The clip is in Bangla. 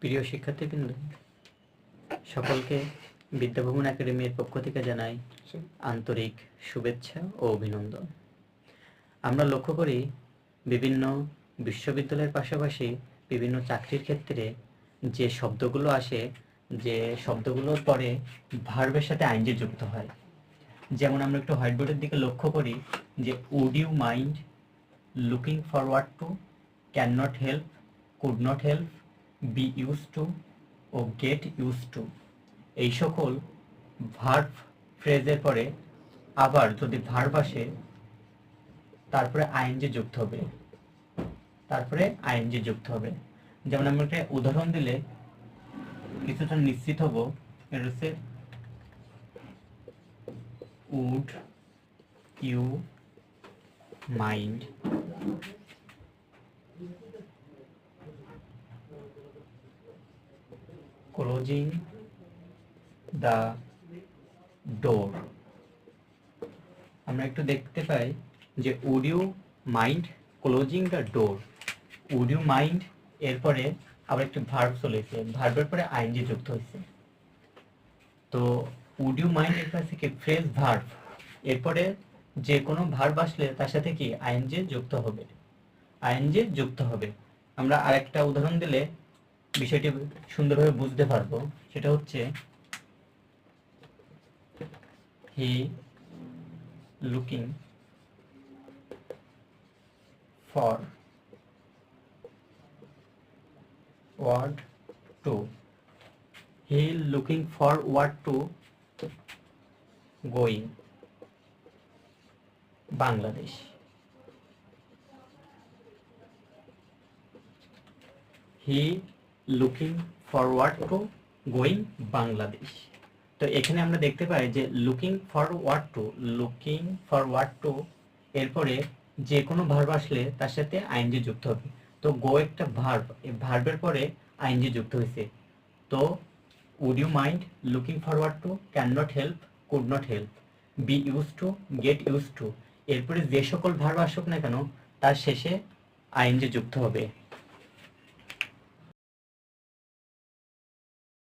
প্রিয় শিক্ষার্থীবৃন্দ, সকলকে বিদ্যাভবন একাডেমির পক্ষ থেকে জানাই আন্তরিক শুভেচ্ছা ও অভিনন্দন। আমরা লক্ষ্য করি বিভিন্ন বিশ্ববিদ্যালয়ের পাশাপাশি বিভিন্ন চাকরির ক্ষেত্রে যে শব্দগুলো আসে, যে শব্দগুলোর পরে ভার্বের সাথে আইনজি যুক্ত হয়। যেমন আমরা একটু হোয়াইট বোর্ডের দিকে লক্ষ্য করি যে would you mind, looking forward to, can not help, could not help, be use to ও গেট ইউজ টু, এই সকল ভার্ব ফ্রেজের পরে আবার যদি ভার্ব আসে তারপরে আইএনজি যুক্ত হবে, যেমন আমরা একটা উদাহরণ দিলে কিছুটা নিশ্চিত হব। এটা হচ্ছে would you mind closing the door. আমরা একটু দেখতে পাই যে would you mind closing the door, would you mind এরপরে আবার একটি ভার্ব চলেছে, ভার্বের পরে আইএনজি যুক্ত হয়েছে। তো উড ইউ মাইন্ড এর কাছে কি ফ্রেজ ভার্ব, এরপরে যে কোনো ভার্ব আসলে তার সাথে কি আইএনজি যুক্ত হবে। আমরা আরেকটা উদাহরণ দিলে বিষয়টি সুন্দরভাবে বুঝতে পারবো। সেটা হচ্ছে he looking for word to, he looking for word to going Bangladesh. He looking forward to going Bangladesh. তো এখানে আমরা দেখতে পাই যে লুকিং ফরওয়ার্ড টু এরপরে যে কোনো ভার্ব আসলে তার সাথে আইএনজি যুক্ত হবে। তো গো একটা ভার্ব, এই ভার্বের পরে আইএনজি যুক্ত হয়েছে। তো would you mind, looking forward to, can not help, could not help, be use to, get use to, এরপরে যে সকল ভার্ব আসুক না কেন তার শেষে আইএনজি যুক্ত হবে।